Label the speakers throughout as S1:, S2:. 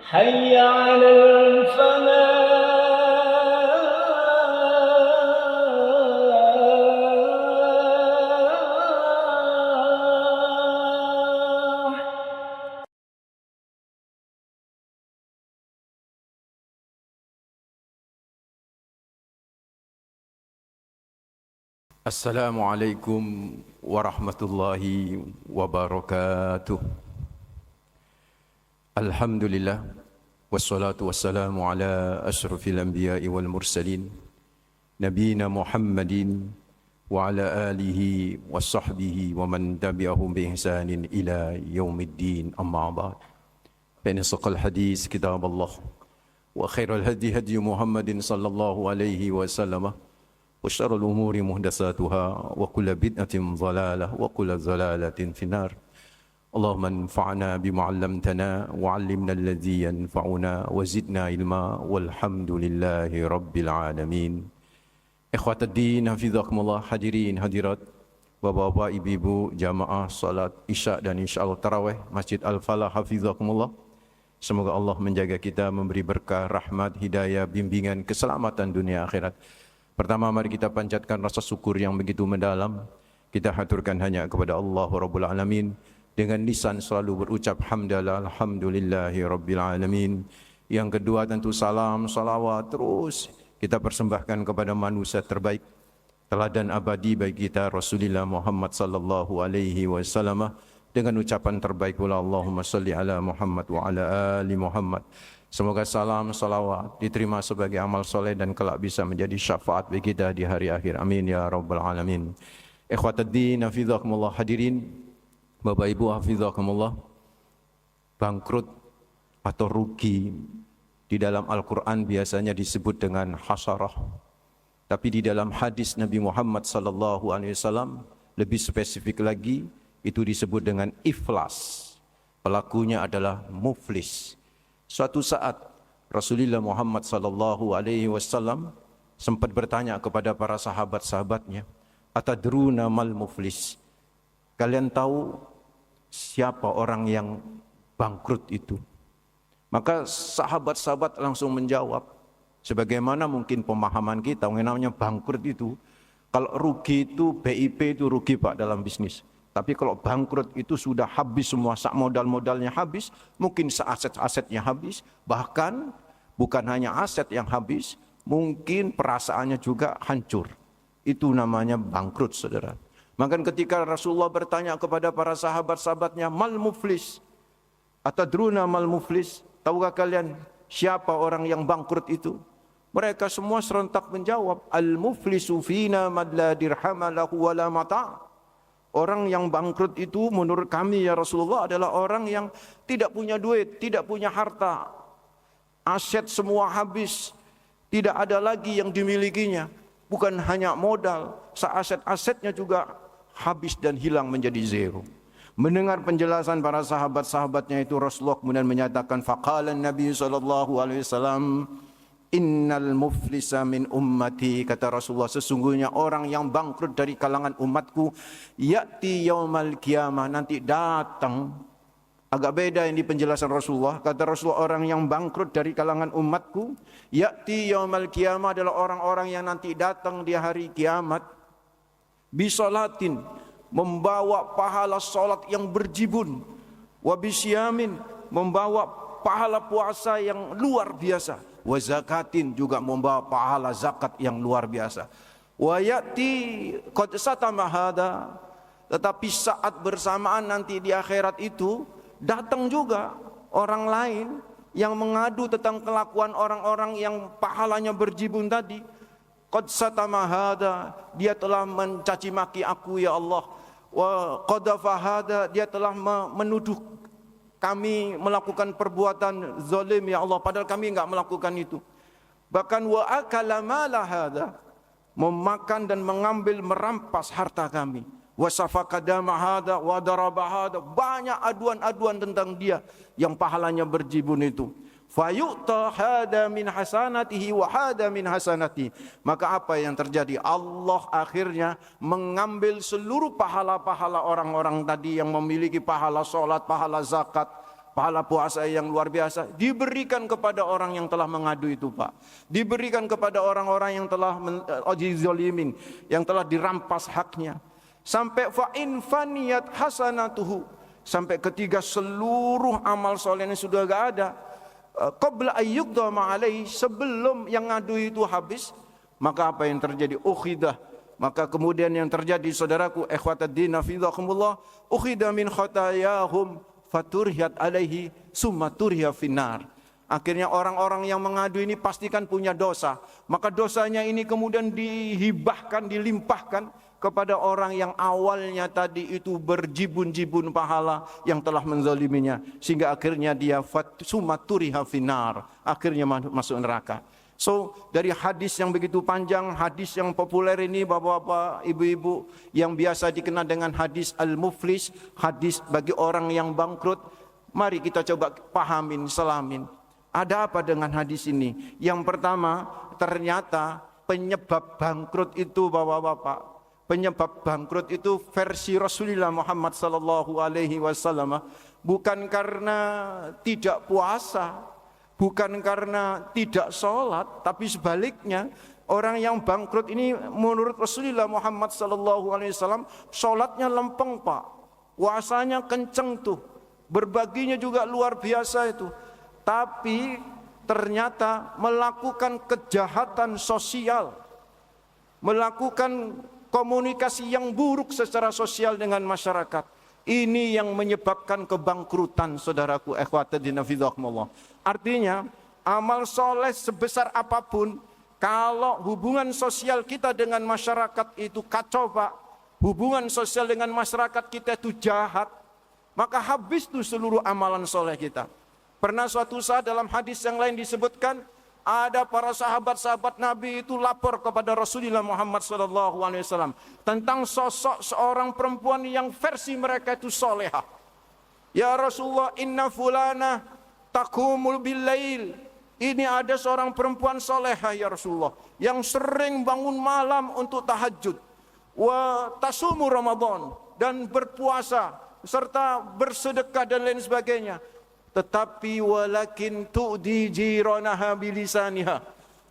S1: حي على الفلاح.
S2: Assalamualaikum warahmatullahi wabarakatuh. Alhamdulillah wassalatu wassalamu ala asyrafil anbiya'i wal mursalin nabiyina Muhammadin wa ala alihi wa sahbihi wa man tabi'ahum bi ihsanin ila yaumiddin, amma ba'd. Fa inna asdaqal hadis kitabullah wa khairal hadi hadi Muhammadin sallallahu alaihi wasallam wa syarrul umuri muhdatsatuha wa kullu bid'atin dhalalah wa kullu dhalalatin finnar. Allahumma anfa'na bima 'allamtana wa 'allimna alladhi yanfa'una wa zidna ilma walhamdulillahi rabbil alamin. Ikhwatud din, hafizakumullah, hadirin hadirat, bapak-bapak, ibu-ibu, jamaah salat Isya dan insyaallah tarawih Masjid Al-Falah, hafizakumullah. Semoga Allah menjaga kita, memberi berkah, rahmat, hidayah, bimbingan, keselamatan dunia akhirat. Pertama, mari kita panjatkan rasa syukur yang begitu mendalam. Kita haturkan hanya kepada Allah Rabbul Alamin. Dengan lisan selalu berucap hamdalah, alhamdulillahi Rabbil Alamin. Yang kedua tentu salam, salawat terus kita persembahkan kepada manusia terbaik, teladan abadi bagi kita Rasulullah Muhammad sallallahu alaihi wasallam. Dengan ucapan terbaik pula, Allahumma salli ala Muhammad wa ala ali Muhammad. Semoga salam, salawat diterima sebagai amal soleh dan kelak bisa menjadi syafaat bagi kita di hari akhir. Amin ya rabbal alamin. Ikhwatud din, hafizakumullah, hadirin, Bapak Ibu, hafizakumullah. Bangkrut atau rugi di dalam Al-Quran biasanya disebut dengan hasarah. Tapi di dalam hadis Nabi Muhammad sallallahu alaihi wasallam lebih spesifik lagi, itu disebut dengan iflas. Pelakunya adalah muflis. Suatu saat Rasulullah Muhammad sallallahu alaihi wasallam sempat bertanya kepada para sahabat-sahabatnya, "Atadruna mal muflis?" Kalian tahu siapa orang yang bangkrut itu? Maka sahabat-sahabat langsung menjawab, sebagaimana mungkin pemahaman kita, yang namanya bangkrut itu, kalau rugi itu BIP itu rugi Pak dalam bisnis. Tapi kalau bangkrut itu sudah habis semua, sak modal-modalnya habis, mungkin aset-asetnya habis, bahkan bukan hanya aset yang habis, mungkin perasaannya juga hancur. Itu namanya bangkrut, saudara. Maka ketika Rasulullah bertanya kepada para sahabat-sahabatnya, mal muflis? Atadruna mal muflis? Tahukah kalian siapa orang yang bangkrut itu? Mereka semua serentak menjawab, al muflisu fina mad la dirhama lahu wala mata'. Orang yang bangkrut itu menurut kami ya Rasulullah adalah orang yang tidak punya duit, tidak punya harta. Aset semua habis, tidak ada lagi yang dimilikinya. Bukan hanya modal, aset-asetnya juga habis dan hilang menjadi zero. Mendengar penjelasan para sahabat-sahabatnya itu, Rasulullah kemudian menyatakan, faqala Nabi sallallahu alaihi wasallam, innal muflisa min ummati, kata Rasulullah, sesungguhnya orang yang bangkrut dari kalangan umatku, ya'ti yaumal qiyamah, nanti datang. Agak beda ini penjelasan Rasulullah. Kata Rasulullah, orang yang bangkrut dari kalangan umatku, ya'ti yaumal qiyamah adalah orang-orang yang nanti datang di hari kiamat, bisolatin, membawa pahala salat yang berjibun, wabisyamin, membawa pahala puasa yang luar biasa, wa zakatin, juga membawa pahala zakat yang luar biasa. Wa ya'ti qad satama hada, tetapi saat bersamaan nanti di akhirat itu datang juga orang lain yang mengadu tentang kelakuan orang-orang yang pahalanya berjibun tadi. Qad satama hada, dia telah mencaci maki aku ya Allah. Wa qadafa hada, dia telah menuduh kami melakukan perbuatan zalim ya Allah, padahal kami enggak melakukan itu. Bahkan wa akala mala hada, memakan dan mengambil, merampas harta kami. Wa safaka dama hada wa daraba hada, banyak aduan-aduan tentang dia yang pahalanya berjibun itu. Fayu'ta hada min hasanatihi wa hada min hasanati. Maka apa yang terjadi? Allah akhirnya mengambil seluruh pahala-pahala orang-orang tadi yang memiliki pahala solat, pahala zakat, pahala puasa yang luar biasa diberikan kepada orang yang telah mengadu itu, Pak. Diberikan kepada orang-orang yang telah dizalimin, yang telah dirampas haknya. Sampai fa in faniyat hasanatuhu, sampai ketiga seluruh amal solehnya sudah gak ada. Qabla ayyuqda ma'alaihi, sebelum yang ngadu itu habis, maka apa yang terjadi? Ukhidah. Maka kemudian yang terjadi, saudaraku, ikhwataddin hafizakumullah, ukhida min khatayahum faturhiyat alaihi summa turhiya finnar. Akhirnya orang-orang yang mengadu ini pastikan punya dosa. Maka dosanya ini kemudian dihibahkan, dilimpahkan kepada orang yang awalnya tadi itu berjibun-jibun pahala yang telah menzaliminya. Sehingga akhirnya dia summa turiha finnar, akhirnya masuk neraka. So, dari hadis yang begitu panjang, hadis yang populer ini, bapak-bapak, ibu-ibu, yang biasa dikenal dengan hadis al-muflis, hadis bagi orang yang bangkrut. Mari kita coba pahamin, selamin. Ada apa dengan hadis ini? Yang pertama, ternyata penyebab bangkrut itu, bapak-bapak, penyebab bangkrut itu versi Rasulullah Muhammad sallallahu alaihi wasallam bukan karena tidak puasa, bukan karena tidak sholat, tapi sebaliknya orang yang bangkrut ini menurut Rasulullah Muhammad SAW sholatnya lempeng, Pak, puasanya kenceng tuh, berbaginya juga luar biasa itu, tapi ternyata melakukan kejahatan sosial, melakukan komunikasi yang buruk secara sosial dengan masyarakat. Ini yang menyebabkan kebangkrutan, saudaraku, ikhwataddin hafizakumullah. Artinya, amal soleh sebesar apapun, kalau hubungan sosial kita dengan masyarakat itu kacau, Pak, hubungan sosial dengan masyarakat kita itu jahat, maka habis tuh seluruh amalan soleh kita. Pernah suatu saat dalam hadis yang lain disebutkan, ada para sahabat-sahabat Nabi itu lapor kepada Rasulullah Muhammad SAW tentang sosok seorang perempuan yang versi mereka itu solehah. Ya Rasulullah, inna fulana taqumul billail. Ini ada seorang perempuan solehah ya Rasulullah, yang sering bangun malam untuk tahajud, wa tasumu Ramadan, dan berpuasa serta bersedekah dan lain sebagainya. Tetapi walakin tu'di jiranaha bilisaniha,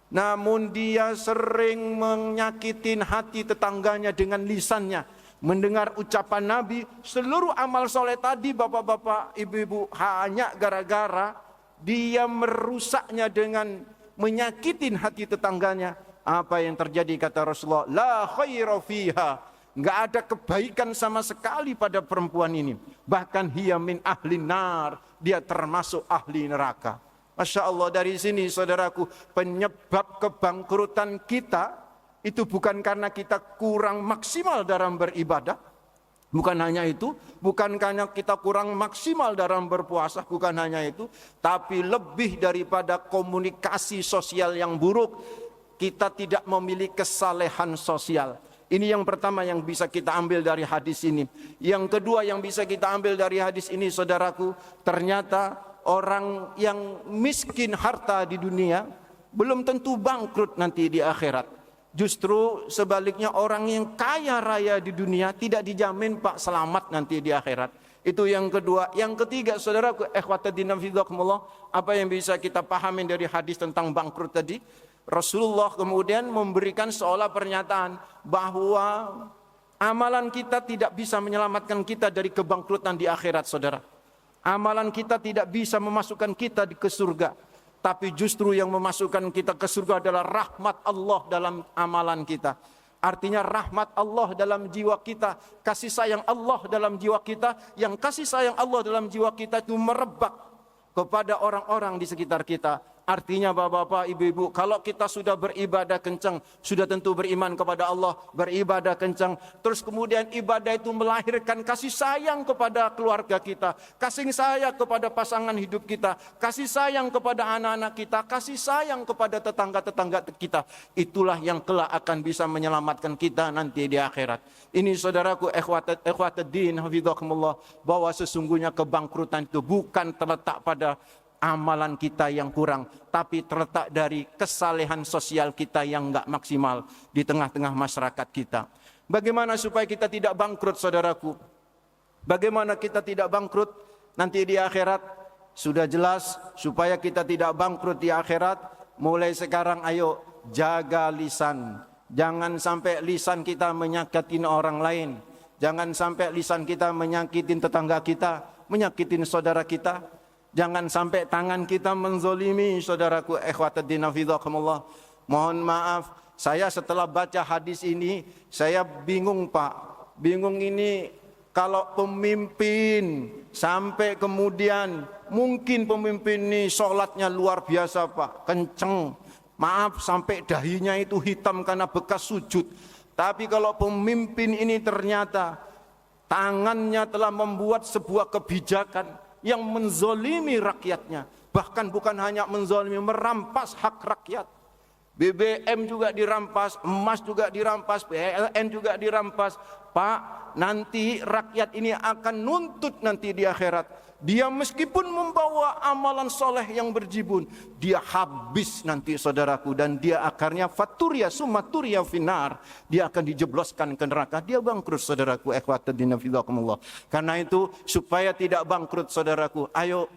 S2: namun dia sering menyakitin hati tetangganya dengan lisannya. Mendengar ucapan Nabi, seluruh amal soleh tadi, bapak-bapak, ibu-ibu, hanya gara-gara dia merusaknya dengan menyakitin hati tetangganya. Apa yang terjadi, kata Rasulullah, la khaira fiha, nggak ada kebaikan sama sekali pada perempuan ini. Bahkan hiya min ahli nar, dia termasuk ahli neraka. Masya Allah, dari sini saudaraku, penyebab kebangkrutan kita itu bukan karena kita kurang maksimal dalam beribadah. Bukan hanya itu, bukan karena kita kurang maksimal dalam berpuasa, bukan hanya itu, tapi lebih daripada komunikasi sosial yang buruk, kita tidak memiliki kesalehan sosial. Ini yang pertama yang bisa kita ambil dari hadis ini. Yang kedua yang bisa kita ambil dari hadis ini, saudaraku, ternyata orang yang miskin harta di dunia belum tentu bangkrut nanti di akhirat. Justru sebaliknya, orang yang kaya raya di dunia tidak dijamin, Pak, selamat nanti di akhirat. Itu yang kedua. Yang ketiga, saudaraku, ikhwataddin hafizakumullah, apa yang bisa kita pahami dari hadis tentang bangkrut tadi? Rasulullah kemudian memberikan seolah pernyataan bahwa amalan kita tidak bisa menyelamatkan kita dari kebangkrutan di akhirat, saudara. Amalan kita tidak bisa memasukkan kita ke surga, tapi justru yang memasukkan kita ke surga adalah rahmat Allah dalam amalan kita. Artinya rahmat Allah dalam jiwa kita, kasih sayang Allah dalam jiwa kita, yang kasih sayang Allah dalam jiwa kita itu merebak kepada orang-orang di sekitar kita. Artinya bapak-bapak, ibu-ibu, kalau kita sudah beribadah kencang, sudah tentu beriman kepada Allah, beribadah kencang, terus kemudian ibadah itu melahirkan kasih sayang kepada keluarga kita, kasih sayang kepada pasangan hidup kita, kasih sayang kepada anak-anak kita, kasih sayang kepada tetangga-tetangga kita. Itulah yang kelak akan bisa menyelamatkan kita nanti di akhirat. Ini saudaraku, ikhwataddin hafizakumullah, bahwa sesungguhnya kebangkrutan itu bukan terletak pada amalan kita yang kurang, tapi terletak dari kesalehan sosial kita yang enggak maksimal di tengah-tengah masyarakat kita. Bagaimana supaya kita tidak bangkrut, saudaraku? Bagaimana kita tidak bangkrut nanti di akhirat? sudah jelas supaya kita tidak bangkrut di akhirat. Mulai sekarang ayo jaga lisan. Jangan sampai lisan kita menyakitin orang lain. Jangan sampai lisan kita menyakitin tetangga kita, menyakitin saudara kita. Jangan sampai tangan kita menzolimi saudaraku. Ikhwatuddin hafizakumullah. Mohon maaf, saya setelah baca hadis ini, saya bingung Pak. Bingung ini kalau pemimpin sampai kemudian mungkin pemimpin ini sholatnya luar biasa Pak, kenceng. Maaf sampai dahinya itu hitam karena bekas sujud. Tapi kalau pemimpin ini ternyata tangannya telah membuat sebuah kebijakan yang menzolimi rakyatnya. Bahkan bukan hanya menzolimi, merampas hak rakyat. BBM juga dirampas, emas juga dirampas, PLN juga dirampas. Pak, nanti rakyat ini akan nuntut nanti di akhirat. Dia meskipun membawa amalan soleh yang berjibun, dia habis nanti saudaraku. Dan dia akarnya faturia sumaturia finar. Dia akan dijebloskan ke neraka. Dia bangkrut saudaraku. Ikhwatuddin fillah. Karena itu supaya tidak bangkrut saudaraku, ayo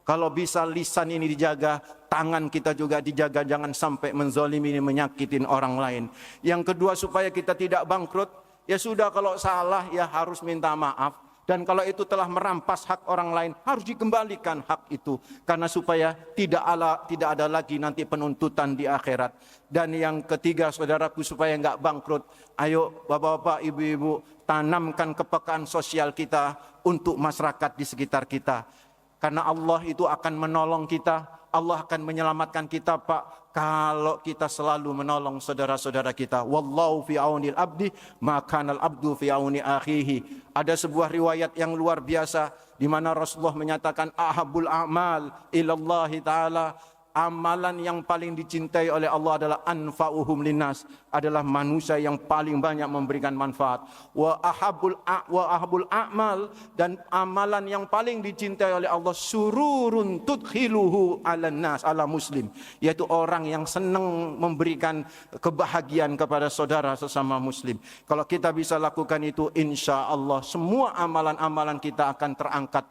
S2: kalau bisa lisan ini dijaga, tangan kita juga dijaga, jangan sampai menzalimi, menyakitin orang lain. Yang kedua supaya kita tidak bangkrut, ya sudah kalau salah ya harus minta maaf. Dan kalau itu telah merampas hak orang lain, harus dikembalikan hak itu. Karena supaya tidak ada lagi nanti penuntutan di akhirat. Dan yang ketiga saudaraku supaya enggak bangkrut, ayo bapak-bapak, ibu-ibu, tanamkan kepekaan sosial kita untuk masyarakat di sekitar kita. Karena Allah itu akan menolong kita, Allah akan menyelamatkan kita Pak, kalau kita selalu menolong saudara-saudara kita. Wallahu fi aunil abdi, maka al abdu fi auni akhihi. Ada sebuah riwayat yang luar biasa di mana Rasulullah menyatakan ahabul a'mal ilallahi ta'ala. Amalan yang paling dicintai oleh Allah adalah anfa'uhum linnas, adalah manusia yang paling banyak memberikan manfaat. Wa ahabul a'mal, dan amalan yang paling dicintai oleh Allah sururun tudkhiluhu 'alan nas, ala muslim, yaitu orang yang senang memberikan kebahagiaan kepada saudara sesama muslim. Kalau kita bisa lakukan itu, insya Allah semua amalan-amalan kita akan terangkat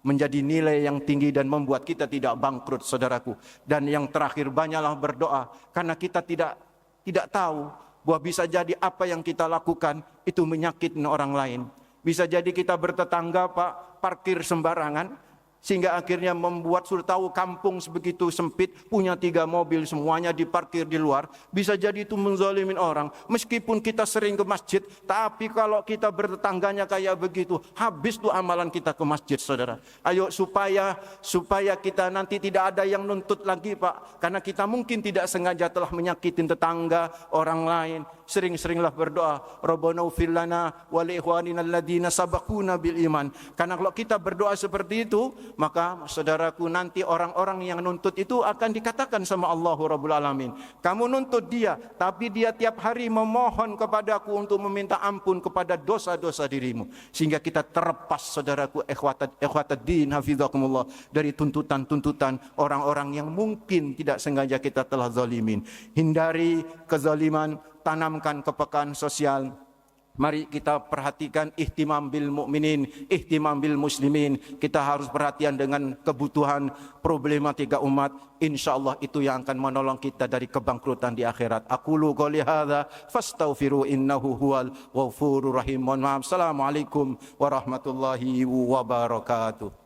S2: menjadi nilai yang tinggi dan membuat kita tidak bangkrut saudaraku. Dan yang terakhir, banyaklah berdoa, karena kita tidak tahu bahwa bisa jadi apa yang kita lakukan itu menyakiti orang lain. Bisa jadi kita bertetangga Pak, parkir sembarangan, sehingga akhirnya membuat sudah tahu kampung sebegitu sempit, punya 3 mobil semuanya diparkir di luar. Bisa jadi itu menzalimin orang. Meskipun kita sering ke masjid, tapi kalau kita bertetangganya kayak begitu, habis tuh amalan kita ke masjid saudara. Ayo supaya kita nanti tidak ada yang nuntut lagi Pak, karena kita mungkin tidak sengaja telah menyakitin tetangga orang lain. Sering-seringlah berdoa, Rabbana ighfir lana wa li ikhwanina alladziina sabaquna bil iman. Karena kalau kita berdoa seperti itu, maka saudaraku nanti orang-orang yang nuntut itu akan dikatakan sama Allah Rabbul Alamin, kamu nuntut dia, tapi dia tiap hari memohon kepadaku untuk meminta ampun kepada dosa-dosa dirimu. Sehingga kita terlepas saudaraku ikhwatuddin hafizakumullah dari tuntutan-tuntutan orang-orang yang mungkin tidak sengaja kita telah zalimin. Hindari kezaliman, tanamkan kepekaan sosial. Mari kita perhatikan ihtimam bil mukminin, ihtimam bil muslimin. Kita harus perhatian dengan kebutuhan problematika umat. Insyaallah itu yang akan menolong kita dari kebangkrutan di akhirat. Aqulu qouli hadza fastaghfiru innahu huwal ghafurur rahim. Assalamualaikum warahmatullahi wabarakatuh.